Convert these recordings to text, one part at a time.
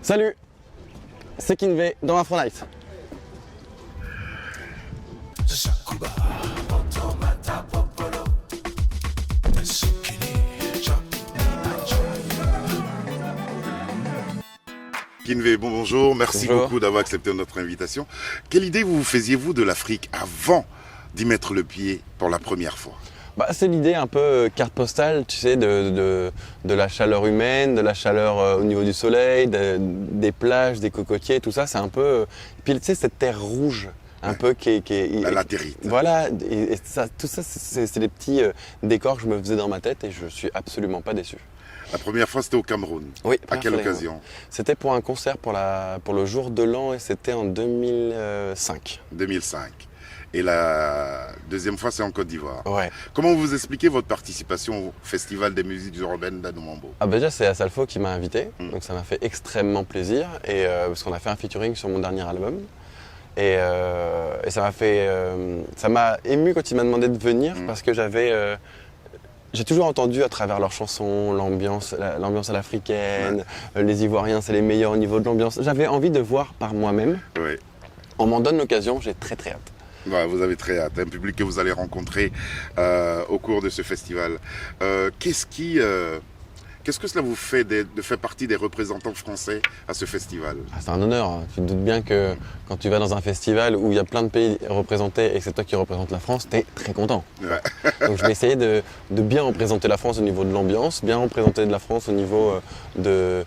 Salut, c'est Kinvey dans Afro-Night. Kinvey, bonjour, merci Bonjour. beaucoup d'avoir accepté notre invitation. Quelle idée vous faisiez-vous de l'Afrique avant d'y mettre le pied pour la première fois? C'est l'idée un peu carte postale, tu sais, de la chaleur humaine, de la chaleur au niveau du soleil, des plages, des cocotiers, tout ça, c'est un peu... Puis tu sais, cette terre rouge, un peu qui est... La latérite. Voilà, et ça, tout ça, c'est des petits décors que je me faisais dans ma tête et je suis absolument pas déçu. La première fois, c'était au Cameroun. Oui, À quelle occasion? C'était pour un concert pour le jour de l'an et c'était en 2005. 2005. Et la deuxième fois, c'est en Côte d'Ivoire. Ouais. Comment vous expliquez votre participation au Festival des musiques urbaines d'Anoumambo? Déjà, c'est Asalfo qui m'a invité, donc ça m'a fait extrêmement plaisir, et, parce qu'on a fait un featuring sur mon dernier album. Et ça m'a ému quand il m'a demandé de venir, parce que j'ai toujours entendu à travers leurs chansons l'ambiance à l'africaine, les Ivoiriens c'est les meilleurs au niveau de l'ambiance. J'avais envie de voir par moi-même. Oui. On m'en donne l'occasion, j'ai très très hâte. Vous avez très hâte, un public que vous allez rencontrer au cours de ce festival. Qu'est-ce que cela vous fait de faire partie des représentants français à ce festival? C'est un honneur, hein. Tu te doutes bien que quand tu vas dans un festival où il y a plein de pays représentés et que c'est toi qui représente la France, t'es très content. Ouais. Donc je vais essayer de bien représenter la France au niveau de l'ambiance, bien représenter de la France au niveau de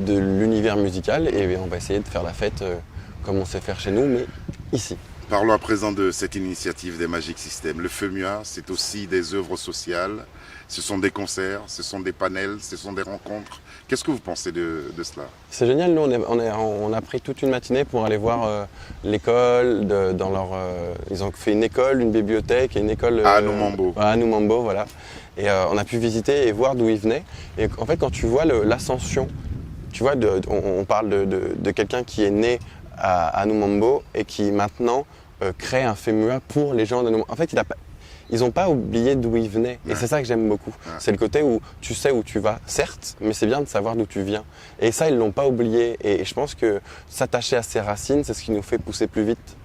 l'univers musical, et on va essayer de faire la fête comme on sait faire chez nous, mais ici. Parlons à présent de cette initiative des Magic System. Le FEMUA, c'est aussi des œuvres sociales, ce sont des concerts, ce sont des panels, ce sont des rencontres. Qu'est-ce que vous pensez de cela? C'est génial, nous on a pris toute une matinée pour aller voir l'école, ils ont fait une école, une bibliothèque et une école à Anoumambo. À Anoumambo, voilà. Et on a pu visiter et voir d'où ils venaient. Et en fait, quand tu vois l'ascension, tu vois, on parle de quelqu'un qui est né à Anoumambo et qui maintenant crée un FEMUA pour les gens d'Anoumambo. En fait, ils n'ont pas oublié d'où ils venaient. Et c'est ça que j'aime beaucoup. C'est le côté où tu sais où tu vas, certes, mais c'est bien de savoir d'où tu viens. Et ça, ils ne l'ont pas oublié. Et je pense que s'attacher à ses racines, c'est ce qui nous fait pousser plus vite.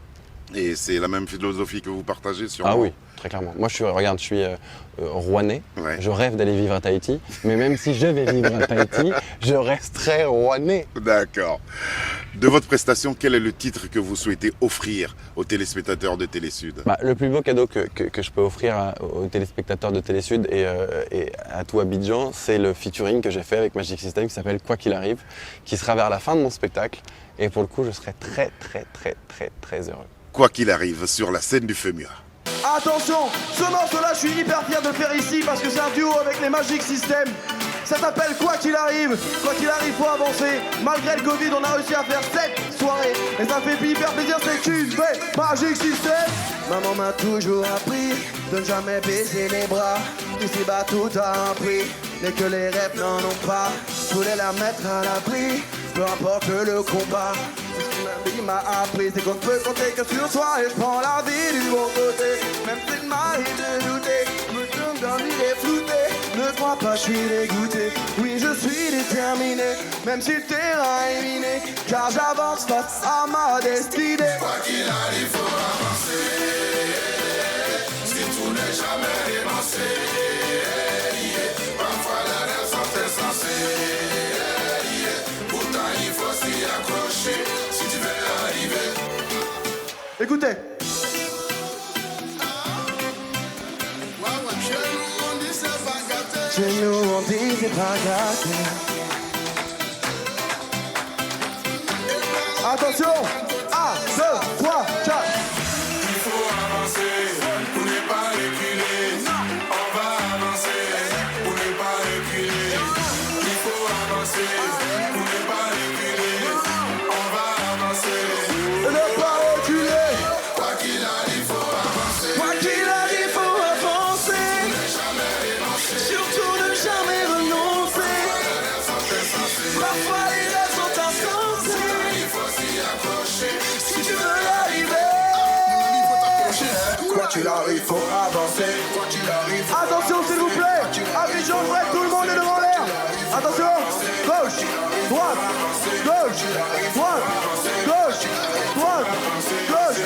Et c'est la même philosophie que vous partagez sûrement? Ah oui, très clairement. Moi, je suis rouennais. Ouais. Je rêve d'aller vivre à Tahiti. Mais même si je vais vivre à Tahiti, je resterai rouennais. D'accord. De votre prestation, quel est le titre que vous souhaitez offrir aux téléspectateurs de Télésud? Le plus beau cadeau que je peux offrir aux téléspectateurs de Télésud et à tout Abidjan, c'est le featuring que j'ai fait avec Magic System qui s'appelle Quoi qu'il arrive, qui sera vers la fin de mon spectacle. Et pour le coup, je serai très, très, très, très, très heureux. Quoi qu'il arrive sur la scène du FEMUA. Attention, ce morceau-là, je suis hyper fier de le faire ici parce que c'est un duo avec les Magic System. Ça s'appelle Quoi qu'il arrive. Quoi qu'il arrive, faut avancer. Malgré le Covid, on a réussi à faire 7 soirées. Et ça fait hyper plaisir, c'est Kinvey, Magic System. Maman m'a toujours appris de ne jamais baisser les bras. Ici-bas, tout a un prix. Dès que les rêves n'en ont pas, je voulais la mettre à l'abri. Peu importe le combat. Ce qu'il m'a appris, c'est qu'on ne peut compter que sur soi. Et je prends la vie du bon côté. Même s'il m'arrive de douter, me tourne dans l'idée floutée. Ne crois pas, je suis dégoûté. Oui, je suis déterminé, même si le terrain est miné. Car j'avance face à ma destinée. Quoi qu'il arrive, faut avancer. Si tout n'est jamais dénoncé, parfois la rêve sont insensés. Pourtant, il faut s'y accrocher si tu veux arriver. Écoutez. Chez nous on dit c'est pas gâté. Attention, 1, 2, 3, 4. Il faut avancer pour ne pas reculer. On va avancer pour ne pas reculer. Il faut avancer pour ne pas reculer. On va avancer. Ne pas reculer. Quoi qu'il arrive, faut avancer. Quoi qu'il arrive, faut avancer. Ne jamais renoncer. Surtout ne jamais renoncer. Parfois les rêves sont insensés. Il faut s'y accrocher. Si tu veux y arriver. Quoi qu'il arrive, faut avancer. Quoi qu'il arrive, Attention s'il vous plaît. Abidjan, tout le monde est devant l'air. Attention, go. gauche, droite, gauche, droite, gauche, droite, gauche.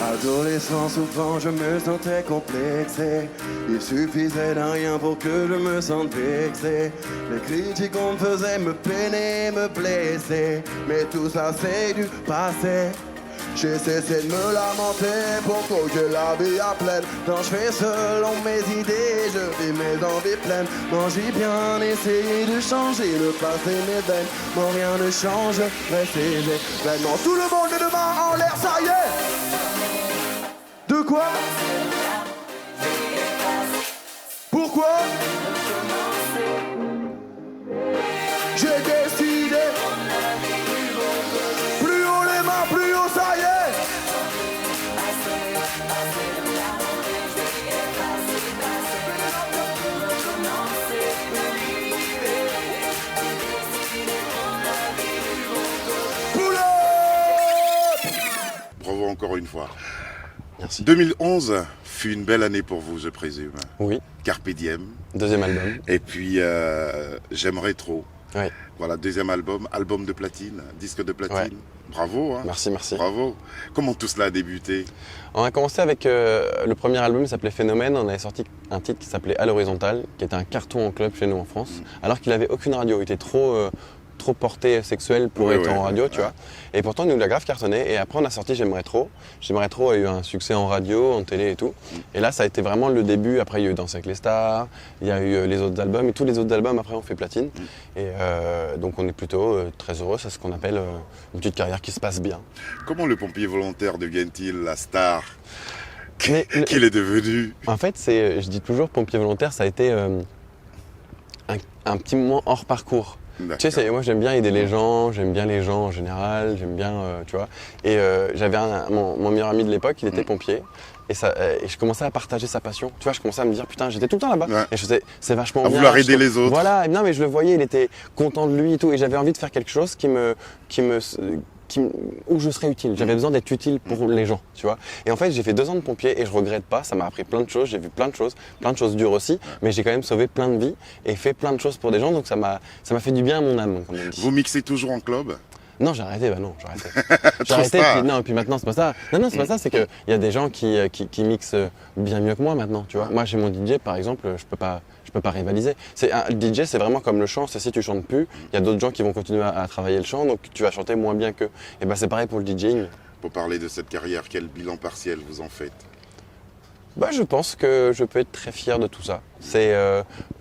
Adolescent, souvent je me sentais complexé. Il suffisait d'un rien pour que je me sente vexé. Les critiques qu'on me faisait me peiner, me blesser. Mais tout ça c'est du passé. J'ai cessé de me lamenter pour que la vie à pleine. Quand je fais selon mes idées, je vis mes envies pleines. Non, j'ai bien essayé de changer le passé, mes veines. Non, rien ne change, restez événements. Tout le monde les deux mains en l'air, ça y est. De quoi? Pourquoi? J'ai décidé. Plus haut les mains, plus haut, ça y est. Pull up. Bravo encore une fois. Merci. 2011 fut une belle année pour vous, je présume. Oui, Carpe Diem. deuxième album. Et puis, J'aimerais trop. Oui, Voilà, deuxième album, album de platine, disque de platine. Ouais. Bravo, hein. merci. Bravo. Comment tout cela a débuté? On a commencé avec le premier album, il s'appelait Phénomène. On avait sorti un titre qui s'appelait À l'horizontale, qui était un carton en club chez nous en France, alors qu'il avait aucune radio. Il était trop porté sexuel pour Ouais, être ouais, en radio, ouais. tu vois. Et pourtant, il nous l'a grave cartonné. Et après, on a sorti J'aimerais trop. J'aimerais trop a eu un succès en radio, en télé et tout. Et là, ça a été vraiment le début. Après, il y a eu Danser avec les stars, il y a eu les autres albums. Et tous les autres albums, après, on fait platine. Et donc, on est plutôt très heureux. C'est ce qu'on appelle une petite carrière qui se passe bien. Comment le pompier volontaire devient-il la star Mais qu'il est devenu? en fait, je dis toujours, pompier volontaire, ça a été un petit moment hors parcours. D'accord. Tu sais, moi j'aime bien aider les gens, j'aime bien les gens en général, j'aime bien, tu vois. Et j'avais mon meilleur ami de l'époque, il était pompier. Et je commençais à partager sa passion. Tu vois, je commençais à me dire, putain, j'étais tout le temps là-bas. Ouais. Et je faisais, c'est vachement À bien. vouloir aider les autres. Voilà, et non, mais je le voyais, il était content de lui et tout. Et j'avais envie de faire quelque chose où je serais utile. J'avais besoin d'être utile pour les gens, tu vois. Et en fait, j'ai fait 2 ans de pompier et je regrette pas. Ça m'a appris plein de choses. J'ai vu plein de choses dures aussi. Mais j'ai quand même sauvé plein de vies et fait plein de choses pour des gens. Donc ça m'a fait du bien à mon âme, comme on dit. Vous mixez toujours en club? Non, j'ai arrêté, j'ai arrêté. Puis maintenant, c'est pas ça. Non, c'est pas ça, c'est qu'il y a des gens qui mixent bien mieux que moi maintenant, tu vois. Moi, j'ai mon DJ, par exemple, je peux pas rivaliser. Le DJ, c'est vraiment comme le chant, c'est si tu chantes plus, il y a d'autres gens qui vont continuer à travailler le chant, donc tu vas chanter moins bien qu'eux. Et ben c'est pareil pour le DJing. Pour parler de cette carrière, quel bilan partiel vous en faites? Je pense que je peux être très fier de tout ça. C'est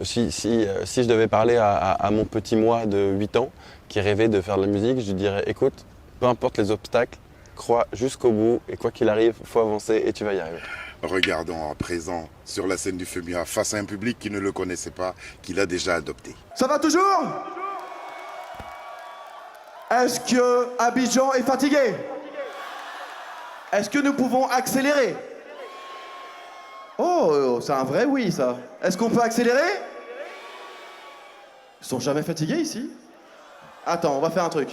si je devais parler à mon petit moi de 8 ans qui rêvait de faire de la musique, je lui dirais écoute, peu importe les obstacles, crois jusqu'au bout et quoi qu'il arrive, faut avancer et tu vas y arriver. Regardons à présent sur la scène du FEMUA face à un public qui ne le connaissait pas, qu'il a déjà adopté. Ça va toujours? Est-ce que Abidjan est fatigué? Est-ce que nous pouvons accélérer? Oh, c'est un vrai oui, ça. Est-ce qu'on peut accélérer? Ils sont jamais fatigués ici? Attends, on va faire un truc.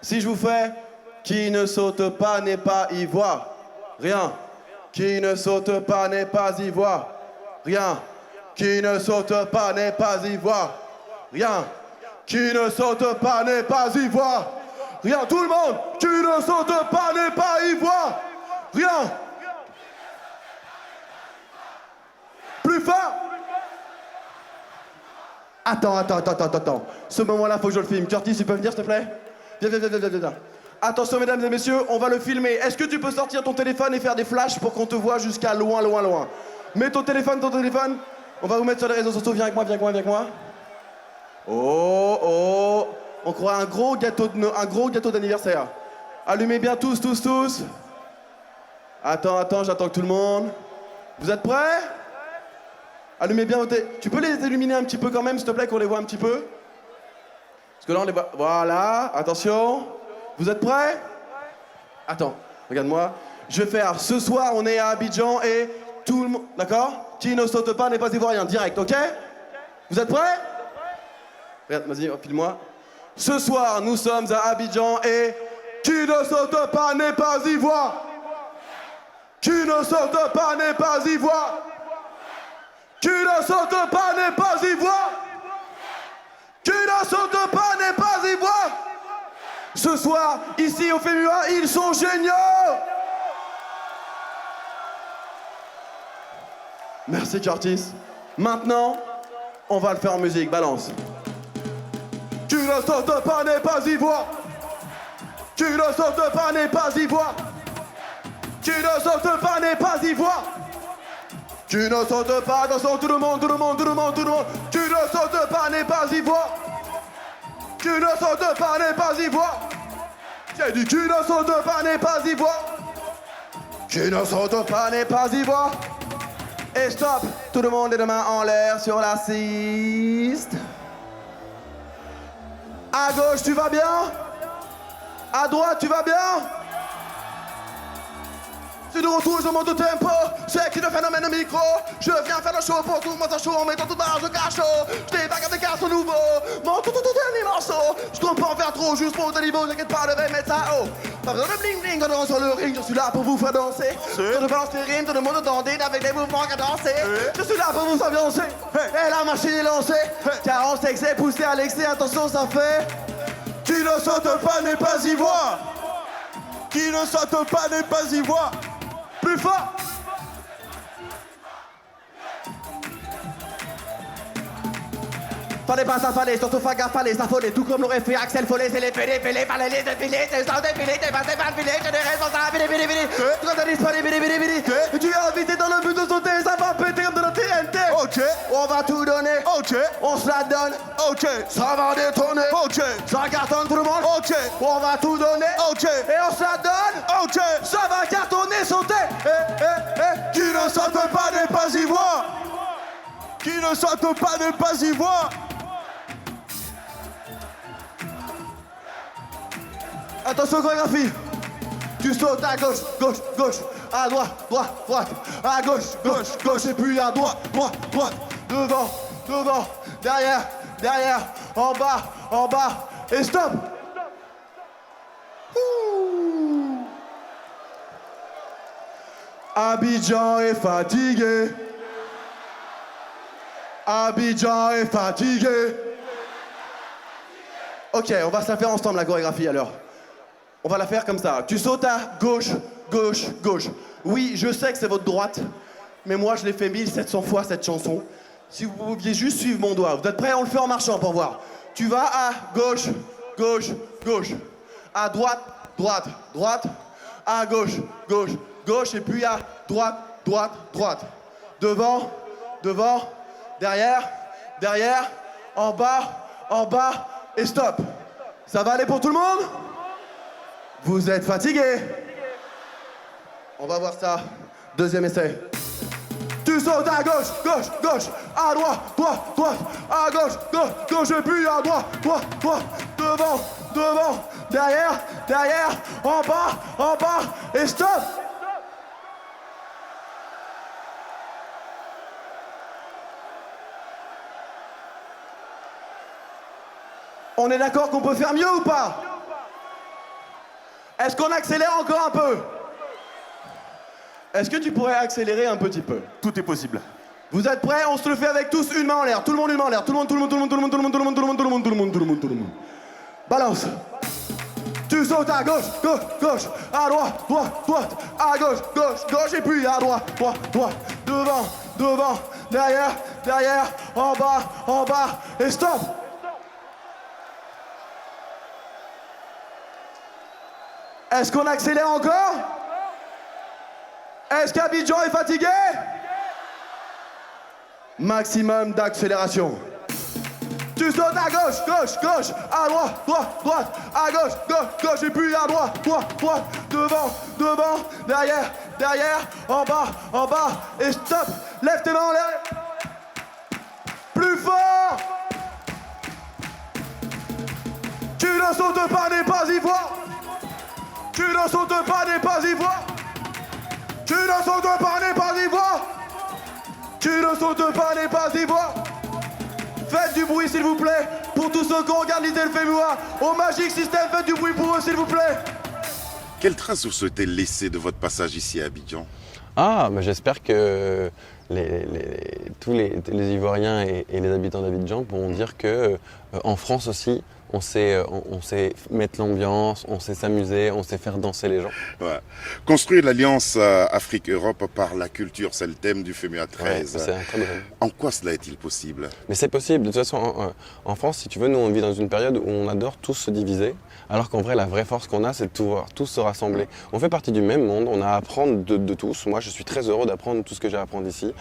Si je vous fais « Qui ne saute pas n'est pas ivoire », rien. Qui ne saute pas n'est pas ivoire, rien. Qui ne saute pas n'est pas ivoire, rien. Qui ne saute pas n'est pas ivoire, rien. Tout le monde, qui ne saute pas n'est pas ivoire, rien. Plus fort. Attends. Ce moment-là, faut que je le filme. Curtis, tu peux venir, s'il te plaît? Viens. Attention, mesdames et messieurs, on va le filmer. Est-ce que tu peux sortir ton téléphone et faire des flashs pour qu'on te voit jusqu'à loin? Mets ton téléphone. On va vous mettre sur les réseaux sociaux. Viens avec moi. Oh. On croit un gros gâteau d'anniversaire. Allumez bien tous. Attends, j'attends que tout le monde. Vous êtes prêts? Allumez bien vos Tu peux les illuminer un petit peu quand même, s'il te plaît, qu'on les voit un petit peu? Parce que là, on les voit. Voilà, attention. Vous êtes prêts? Attends, regarde-moi. Je vais faire ce soir, on est à Abidjan et tout le monde. D'accord? Qui ne saute pas n'est pas ivoirien, direct, ok? Vous êtes prêts? Regarde, vas-y, file-moi. Ce soir, nous sommes à Abidjan et... Qui ne saute pas n'est pas ivoire. Qui ne saute pas n'est pas ivoire. Qui ne saute pas n'est pas ivoire. Qui ne saute pas n'est pas ivoire. Ce soir, ici au FEMUA, ils sont géniaux. Merci Curtis. Maintenant, on va le faire en musique, balance. Qui ne saute pas n'est pas ivoire. Qui ne saute pas n'est pas ivoire. Qui ne saute pas n'est pas ivoire. Qui ne saute pas, attention tout le monde, tout le monde, tout le monde, tout le monde. Qui ne saute pas n'est pas ivoire. Qui ne saute pas n'est pas ivoire. J'ai dit qui ne saute pas n'est pas ivoire. Qui ne saute pas n'est pas ivoire. Et stop, tout le monde les mains en l'air sur la ciste. À gauche, tu vas bien? À droite, tu vas bien? C'est de retour, je monte au tempo. C'est qui le phénomène au micro. Je viens faire le show pour tout le monde, chaud en mettant tout barrage de cachot. Je débarque avec un son nouveau. Mon tout dernier morceau. Je compte pas en faire trop, juste pour le niveau. T'inquiète pas, je vais mettre ça haut. Pas besoin de bling bling quand on est sur le ring. Je suis là pour vous faire danser. Je balance les rimes, tout le monde dandine avec des mouvements cadencés. Je suis là pour vous ambiancer. Et la machine est lancée. Car on sait que c'est poussé à l'excès, attention, ça fait. Qui ne saute pas n'est pas ivoire. Qui ne saute pas n'est pas ivoire. Plus fort. Fallait pas s'affaler, surtout pas gaffaler, s'affoler, tout comme l'aurait fait Axel Follet, c'est les fêlés, fallait les défiler, c'est sans défiler, t'es passé par le filet, t'es des responsables, vili, tout comme t'as disparu, vili. Tu es invité dans le but de sauter, ça va péter comme de la TNT. Ok. On va tout donner. Ok. On se la donne. Ok. Ça va détonner. Ok. Ça cartonne tout le monde. Ok. On va tout donner. Ok. Et on se la donne. Ok. Ça va cartonner, sauter. Qui ne saute pas n'est pas ivoire. Qui ne saute pas n'est pas ivoire. Attention chorégraphie. Tu sautes à gauche, gauche, gauche, à droite, droite, droite, à gauche, gauche, gauche, et puis à droite, droite, droite, devant, devant, derrière, derrière, en bas, et stop. Ouh. Abidjan est fatigué. Abidjan est fatigué. Ok, on va se la faire ensemble la chorégraphie alors. On va la faire comme ça. Tu sautes à gauche, gauche, gauche. Oui, je sais que c'est votre droite, mais moi je l'ai fait 1700 fois cette chanson. Si vous pouviez juste suivre mon doigt. Vous êtes prêts? On le fait en marchant pour voir. Tu vas à gauche, gauche, gauche. À droite, droite, droite. À gauche, gauche, gauche. Et puis à droite, droite, droite. Devant, devant, derrière, derrière, en bas, et stop. Ça va aller pour tout le monde? Vous êtes fatigués? On va voir ça. Deuxième essai. Tu sautes à gauche, gauche, gauche, à droite, droite, droite, à gauche, gauche, gauche, et puis à droite, droite, droite, devant, devant, derrière, derrière, en bas, et stop. On est d'accord qu'on peut faire mieux ou pas? Est-ce qu'on accélère encore un peu? Est-ce que tu pourrais accélérer un petit peu? Tout est possible. Vous êtes prêts? On se le fait avec tous, une main en l'air. Tout le monde, une main en l'air. Tout le monde, tout le monde, tout le monde, tout le monde, tout le monde, tout le monde, tout le monde, tout le monde, tout le monde, tout le monde, tout le monde. Balance. Tu sautes à gauche, gauche, gauche, à droite, droite, droite, à gauche, gauche, gauche, et puis à droite, droite, droite, devant, devant, derrière, derrière, en bas, et stop. Est-ce qu'on accélère encore? Est-ce qu'Abidjan est fatigué? Maximum d'accélération. Tu sautes à gauche, gauche, gauche, à droite, droite, droite, à gauche, gauche, gauche, et puis à droite, droite, droite, devant, devant, derrière, derrière, en bas, et stop. Lève tes mains en l'air. Plus fort. Tu ne sautes pas n'est pas ivoire. Tu ne sautes pas n'est pas ivoire. Tu ne sautes pas n'est pas ivoire. Tu ne sautes pas n'est pas ivoire. Faites du bruit s'il vous plaît pour tous ceux qui ont organisé le FEMUA. Au Magic System, faites du bruit pour eux, s'il vous plaît. Quelle trace vous souhaitez laisser de votre passage ici à Abidjan? Ah, bah j'espère que tous les Ivoiriens et les habitants d'Abidjan pourront dire que en France aussi, on sait mettre l'ambiance, on sait s'amuser, on sait faire danser les gens. Ouais. Construire l'alliance Afrique-Europe par la culture, c'est le thème du FEMUA 13. Ouais, c'est un très beau thème. En quoi cela est-il possible? Mais c'est possible. De toute façon, en France, si tu veux, nous, on vit dans une période où on adore tous se diviser, alors qu'en vrai, la vraie force qu'on a, c'est de pouvoir tous se rassembler. On fait partie du même monde, on a à apprendre de tous. Moi, je suis très heureux d'apprendre tout ce que j'ai à apprendre ici.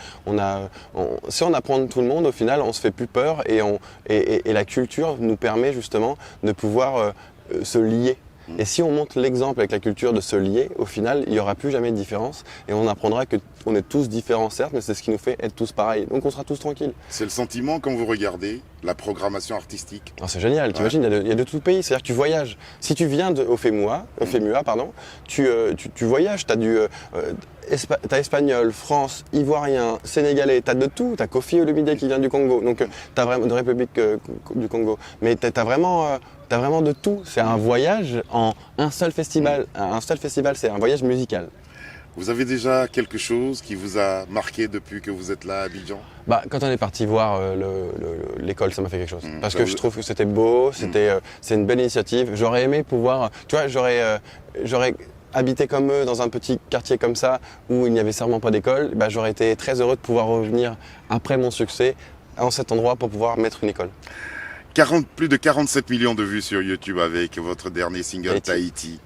Si on apprend de tout le monde, au final, on se fait plus peur et la culture nous permet justement de pouvoir se lier. Et si on montre l'exemple avec la culture de se lier, au final, il n'y aura plus jamais de différence et on apprendra qu'on est tous différents, certes, mais c'est ce qui nous fait être tous pareils. Donc on sera tous tranquilles. C'est le sentiment quand vous regardez la programmation artistique. Alors, c'est génial, t'imagines, il y a de tout pays, c'est-à-dire que tu voyages. Si tu viens au FEMUA, tu voyages, t'as espagnol, France, ivoirien, sénégalais, t'as de tout. T'as Kofi Olomide qui vient du Congo, donc t'as vraiment de République du Congo. Mais t'as vraiment de tout. C'est un voyage en un seul festival. Un seul festival, c'est un voyage musical. Vous avez déjà quelque chose qui vous a marqué depuis que vous êtes là à Abidjan? Bah, quand on est parti voir l'école, ça m'a fait quelque chose. Parce que je trouve que c'était beau, c'est une belle initiative. J'aurais aimé pouvoir, tu vois, j'aurais habité comme eux dans un petit quartier comme ça où il n'y avait sûrement pas d'école. Bah, j'aurais été très heureux de pouvoir revenir après mon succès en cet endroit pour pouvoir mettre une école. Plus de 47 millions de vues sur YouTube avec votre dernier single Tahiti.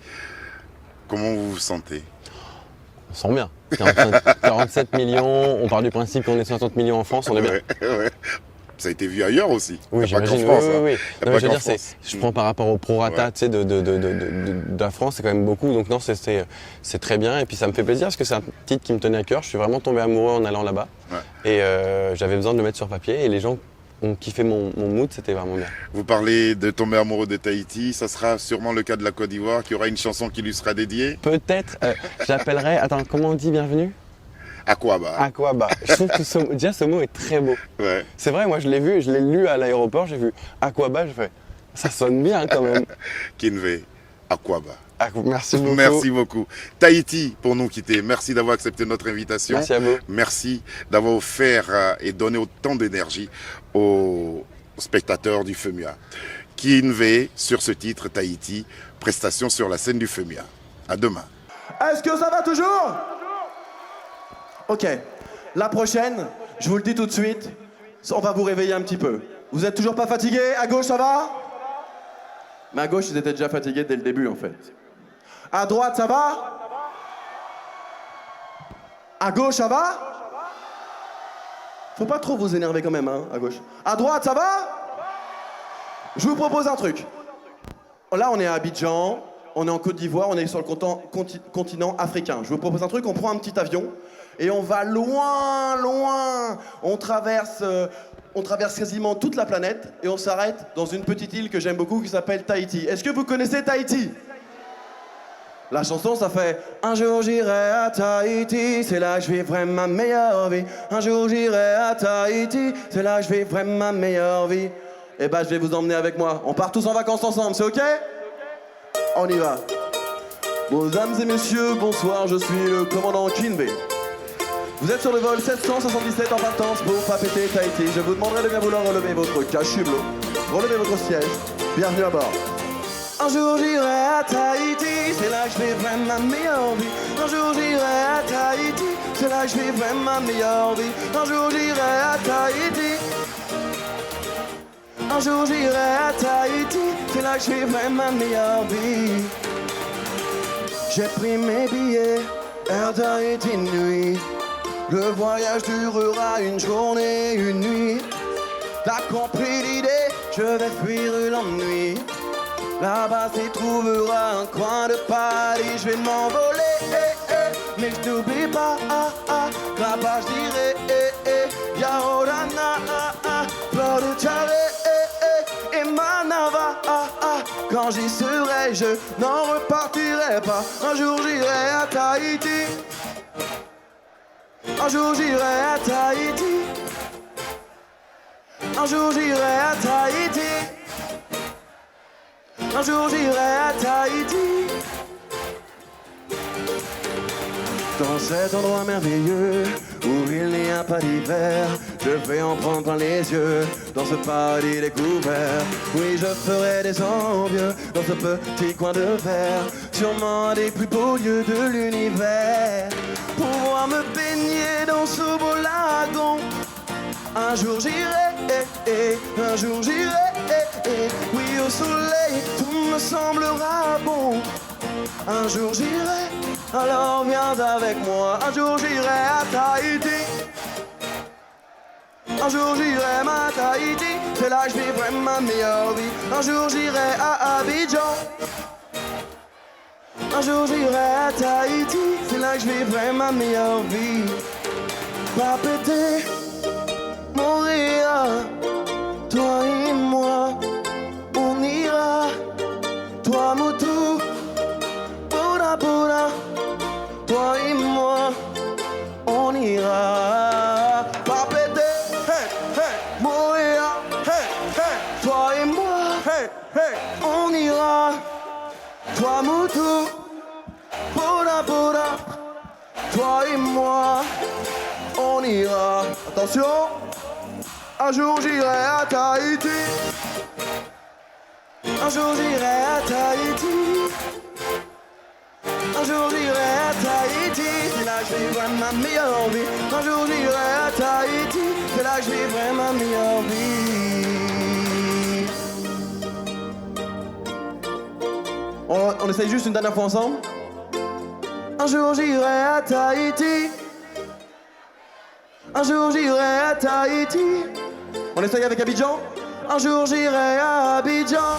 Comment vous vous sentez? On sent bien. 47 millions, on part du principe qu'on est 60 millions en France, on est bien. Ouais. Ça a été vu ailleurs aussi. Oui, j'imagine. Oui. Non, je veux dire, je prends par rapport au prorata, tu sais, de la France, c'est quand même beaucoup. Donc non, c'est très bien. Et puis ça me fait plaisir parce que c'est un titre qui me tenait à cœur. Je suis vraiment tombé amoureux en allant là-bas. Ouais. Et j'avais besoin de le mettre sur papier. Et les gens ont kiffé mon mood, c'était vraiment bien. Vous parlez de tomber amoureux de Tahiti. Ça sera sûrement le cas de la Côte d'Ivoire, qui aura une chanson qui lui sera dédiée. Peut-être. J'appellerai. Attends, comment on dit bienvenue? Aquaba. Aquaba. Je trouve que ce mot est très beau. Ouais. C'est vrai, moi je l'ai vu, je l'ai lu à l'aéroport, j'ai vu Aquaba, je fais ça sonne bien quand même. Kinvé, Aquaba. Merci beaucoup. Merci beaucoup. Tahiti, pour nous quitter, merci d'avoir accepté notre invitation. Merci à vous. Merci d'avoir offert et donné autant d'énergie aux spectateurs du FEMUA. Kinvé, sur ce titre, Tahiti, prestation sur la scène du FEMUA. À demain. Est-ce que ça va toujours? Ok, la prochaine, je vous le dis tout de suite, on va vous réveiller un petit peu. Vous êtes toujours pas fatigué? À gauche, ça va? Mais à gauche, ils étaient déjà fatigués dès le début, en fait. À droite, ça va? À gauche, ça va? Faut pas trop vous énerver quand même, hein, à gauche. À droite, ça va? Je vous propose un truc. Là, on est à Abidjan, on est en Côte d'Ivoire, on est sur le continent africain. Je vous propose un truc, on prend un petit avion et on va loin, loin. On traverse quasiment toute la planète et on s'arrête dans une petite île que j'aime beaucoup qui s'appelle Tahiti. Est-ce que vous connaissez Tahiti? La chanson, ça fait « Un jour j'irai à Tahiti, c'est là que je vivrai ma meilleure vie. Un jour j'irai à Tahiti, c'est là que je vivrai ma meilleure vie. » Eh ben, je vais vous emmener avec moi. On part tous en vacances ensemble, c'est ok? On y va. Mesdames et messieurs, bonsoir, je suis le commandant Kinvé. Vous êtes sur le vol 777 en partance pour Papeete, Tahiti. Je vous demanderai de bien vouloir relever votre cache hublot, relever votre siège. Bienvenue à bord. Un jour j'irai à Tahiti, c'est là que je vivrai ma meilleure vie. Un jour j'irai à Tahiti, c'est là que je vivrai ma meilleure vie. Un jour j'irai à Tahiti. Un jour j'irai à Tahiti, c'est là que je vivrai ma meilleure vie. J'ai pris mes billets, Air Tahiti nuit. Le voyage durera une journée, une nuit. T'as compris l'idée, je vais fuir l'ennui. Là-bas s'y trouvera un coin de paradis, je vais m'envoler, mais je n'oublie pas, là-bas je dirai, Yaorana, fleur de Tchare, et Manava, quand j'y serai, je n'en repartirai pas. Un jour j'irai à Tahiti, un jour j'irai à Tahiti, un jour j'irai à Tahiti. Un jour j'irai à Tahiti. Dans cet endroit merveilleux où il n'y a pas d'hiver, je vais en prendre plein les yeux dans ce paradis découvert. Oui, je ferai des envieux dans ce petit coin de verre, sûrement un des plus beaux lieux de l'univers. Pouvoir me baigner dans ce beau lagon. Un jour j'irai, un jour j'irai, oui au soleil tout me semblera bon. Un jour j'irai, alors viens avec moi. Un jour j'irai à Tahiti. Un jour j'irai à Tahiti, c'est là que je vivrai ma meilleure vie. Un jour j'irai à Abidjan. Un jour j'irai à Tahiti, c'est là que je vivrai ma meilleure vie. Pas péter, mourir, toi et moi, on ira. Toi Moutou, Bouddha Bouddha, toi et moi, on ira. Pas péter, hey, hey, mourir, hey, hey, toi et moi, hey, hey, on ira. Toi Moutou, Bouddha Bouddha, toi et moi, on ira. Attention, un jour j'irai à Tahiti. Un jour j'irai à Tahiti. Un jour j'irai à Tahiti, c'est là que je vivrai ma meilleure vie. Un jour j'irai à Tahiti, c'est là que je vivrai ma meilleure vie. On essaye juste une dernière fois ensemble. Un jour j'irai à Tahiti. Un jour j'irai à Tahiti. On essaye avec Abidjan. Un jour j'irai à Abidjan.